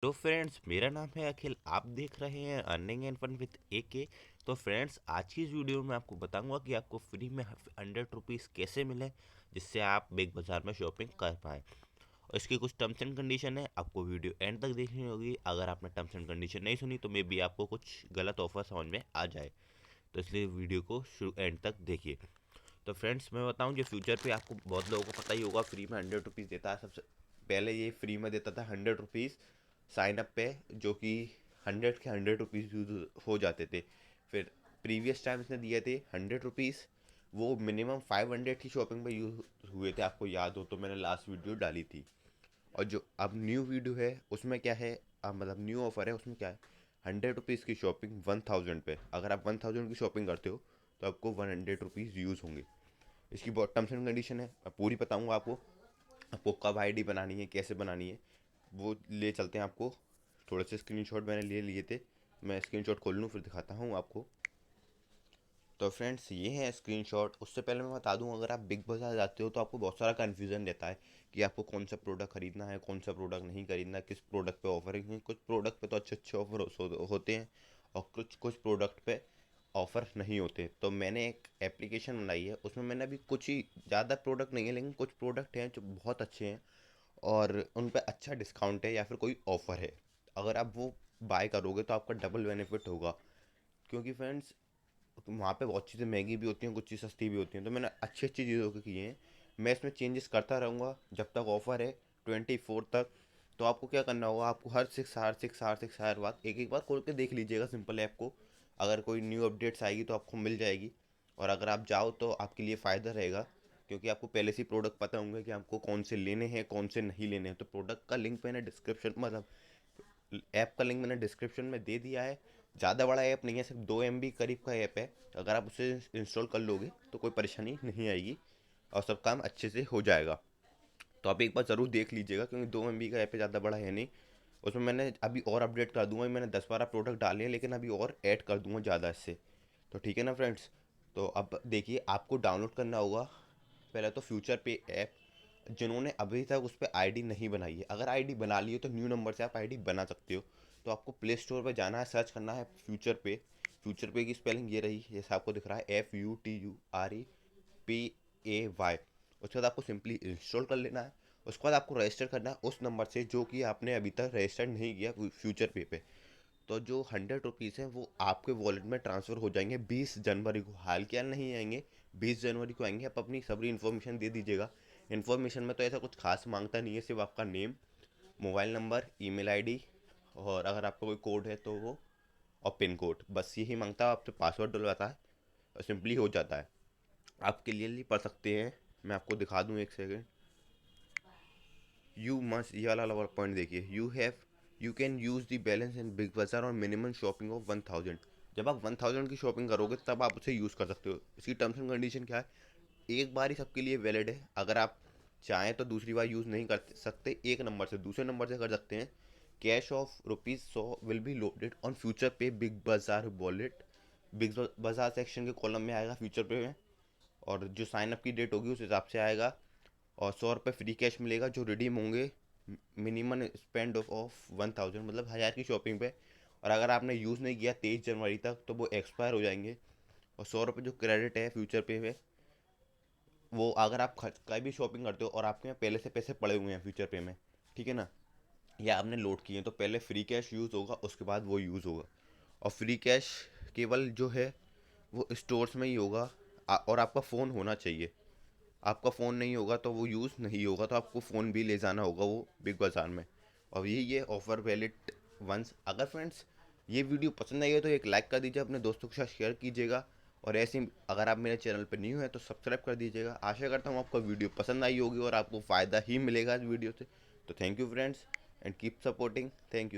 तो फ्रेंड्स, मेरा नाम है अखिल। आप देख रहे हैं earning and fun with AK। तो फ्रेंड्स, आज की इस वीडियो में आपको बताऊंगा कि आपको फ्री में 100 रुपीज़ कैसे मिले, जिससे आप बिग बाज़ार में शॉपिंग कर पाएँ। और इसकी कुछ टर्म्स एंड कंडीशन है, आपको वीडियो एंड तक देखनी होगी। अगर आपने टर्म्स एंड कंडीशन नहीं सुनी तो मे बी आपको कुछ गलत ऑफर समझ में आ जाए, तो इसलिए वीडियो को शुरू एंड तक देखिए। तो फ्रेंड्स, मैं बताऊं, जो फ्यूचर पे आपको बहुत लोगों को पता ही होगा, फ्री में 100 रुपीज़ देता है। सबसे पहले ये फ्री में देता था 100 रुपीज़ साइन अप पे, जो कि 100 के 100 रुपीज़ यूज हो जाते थे। फिर प्रीवियस टाइम इसने दिए थे 100 रुपीज़, वो मिनिमम 500 की शॉपिंग पे यूज हुए थे। आपको याद हो तो मैंने लास्ट वीडियो डाली थी। और जो अब न्यू वीडियो है उसमें क्या है, मतलब न्यू ऑफर है, उसमें क्या है, 100 रुपीज़ की शॉपिंग 1000 पे। अगर आप 1000 की शॉपिंग करते हो तो आपको 100 रुपीज़ यूज़ होंगे। इसकी बहुत टर्म्स एंड कंडीशन है, मैं पूरी बताऊंगा आपको। आपको कब आईडी बनानी है, कैसे बनानी है, वो ले चलते हैं आपको। थोड़े से स्क्रीनशॉट मैंने ले लिए थे, मैं स्क्रीनशॉट खोल लूँ फिर दिखाता हूँ आपको। तो फ्रेंड्स, ये है स्क्रीनशॉट। उससे पहले मैं बता दूं, अगर आप बिग बाजार जाते हो तो आपको बहुत सारा कन्फ्यूज़न रहता है कि आपको कौन सा प्रोडक्ट खरीदना है, कौन सा प्रोडक्ट नहीं खरीदना, किस प्रोडक्ट पे ऑफर है। कुछ प्रोडक्ट पे तो अच्छे अच्छे ऑफर होते हैं, और कुछ कुछ प्रोडक्ट पे ऑफ़र नहीं होते। तो मैंने एक एप्लीकेशन बनाई है, उसमें मैंने अभी कुछ ही, ज़्यादा प्रोडक्ट नहीं है लेकिन कुछ प्रोडक्ट हैं जो बहुत अच्छे हैं और उन पे अच्छा डिस्काउंट है या फिर कोई ऑफ़र है। अगर आप वो बाय करोगे तो आपका डबल बेनिफिट होगा। क्योंकि फ्रेंड्स, तो वहाँ पे बहुत चीज़ें महंगी भी होती हैं, कुछ चीज़ सस्ती भी होती हैं। तो मैंने अच्छी अच्छी चीज़ों के किए हैं। मैं इसमें चेंजेस करता रहूँगा जब तक ऑफ़र है 24 तक। तो आपको क्या करना होगा, आपको हर 6 आवर बाद एक एक बार खोल के देख लीजिएगा सिंपल ऐप को। अगर कोई न्यू अपडेट्स आएगी तो आपको मिल जाएगी। और अगर आप जाओ तो आपके लिए फ़ायदा रहेगा, क्योंकि आपको पहले से प्रोडक्ट पता होंगे कि आपको कौन से लेने हैं, कौन से नहीं लेने हैं। तो प्रोडक्ट का लिंक मैंने डिस्क्रिप्शन, मतलब ऐप का लिंक मैंने डिस्क्रिप्शन में दे दिया है। ज़्यादा बड़ा ऐप नहीं है, सिर्फ 2 MB करीब का ऐप है। अगर आप उसे इंस्टॉल कर लोगे तो कोई परेशानी नहीं आएगी और सब काम अच्छे से हो जाएगा। तो आप एक बार ज़रूर देख लीजिएगा, क्योंकि 2 MB का ऐप है, ज़्यादा बड़ा है नहीं। उसमें मैंने अभी और अपडेट कर दूंगा। मैंने 10-12 प्रोडक्ट डाले हैं, लेकिन अभी और ऐड कर दूंगा ज़्यादा इससे। तो ठीक है ना फ्रेंड्स। तो अब देखिए, आपको डाउनलोड करना होगा पहले तो फ्यूचर पे ऐप। जिन्होंने अभी तक उस पर आईडी नहीं बनाई है, अगर आईडी बना ली है तो न्यू नंबर से आप आईडी बना सकते हो। तो आपको प्ले स्टोर पर जाना है, सर्च करना है फ्यूचर पे। फ्यूचर पे की स्पेलिंग ये रही, जैसे आपको दिख रहा है, FUTUREPAY। उसके बाद आपको सिंपली इंस्टॉल कर लेना है। उसके बाद आपको रजिस्टर करना है उस नंबर से जो कि आपने अभी तक रजिस्टर नहीं किया फ्यूचर पे। तो जो 100 रुपीज़ हैं वो आपके वॉलेट में ट्रांसफ़र हो जाएंगे 20 जनवरी को। हाल क्या नहीं आएंगे, 20 जनवरी को आएंगे। आप अपनी सभी इन्फॉर्मेशन दे दीजिएगा। इन्फॉर्मेशन में तो ऐसा कुछ खास मांगता नहीं है, सिर्फ आपका name, mobile number, email ID, और अगर आपका कोई कोड है तो वो, और पिन कोड, बस यही मांगता है। आपसे पासवर्ड डलवाता है और सिंपली हो जाता है। आप क्लियरली पढ़ सकते हैं, मैं आपको दिखा दूँ एक सेकेंड। यू मस्ट, ये वाला पॉइंट देखिए, you can use the balance in big बाजार और मिनिमम शॉपिंग ऑफ 1000। जब आप 1000 की शॉपिंग करोगे तब आप उसे यूज़ कर सकते हो। इसकी टर्म्स एंड कंडीशन क्या है, एक बार ही सबके लिए वैलिड है। अगर आप चाहें तो दूसरी बार यूज़ नहीं कर सकते, एक नंबर से दूसरे नंबर से कर सकते हैं। Cash of ₹100 will be loaded on future पे बिग बाजार वॉलेट। बिग बाजार सेक्शन के कॉलम में आएगा फ्यूचर पे में, और जो साइन अप की डेट होगी उस हिसाब से आएगा। और ₹100 फ्री कैश मिलेगा जो रिडीम होंगे मिनिमम स्पेंड ऑफ 1000, मतलब 1000 की शॉपिंग पे। और अगर आपने यूज़ नहीं किया 23 जनवरी तक तो वो एक्सपायर हो जाएंगे। और ₹100 जो क्रेडिट है फ्यूचर पे में, वो अगर आप कहीं भी शॉपिंग करते हो और आपके यहाँ पहले से पैसे पड़े हुए हैं फ्यूचर पे में, ठीक है ना, या आपने लोड किए हैं, तो पहले फ्री कैश यूज़ होगा, उसके बाद वो यूज़ होगा। और फ्री कैश केवल जो है वो स्टोर्स में ही होगा। और आपका फ़ोन होना चाहिए। आपका फ़ोन नहीं होगा तो वो यूज़ नहीं होगा, तो आपको फ़ोन भी ले जाना होगा वो बिग बाज़ार में। और ये ऑफ़र वैलिड वंस। अगर फ्रेंड्स ये वीडियो पसंद आई है तो एक लाइक कर दीजिए, अपने दोस्तों के साथ शेयर कीजिएगा। और ऐसे ही अगर आप मेरे चैनल पर न्यू हैं तो सब्सक्राइब कर दीजिएगा। आशा करता हूँ आपको वीडियो पसंद आई होगी और आपको फ़ायदा ही मिलेगा इस वीडियो से। तो thank you friends, and keep supporting. Thank you.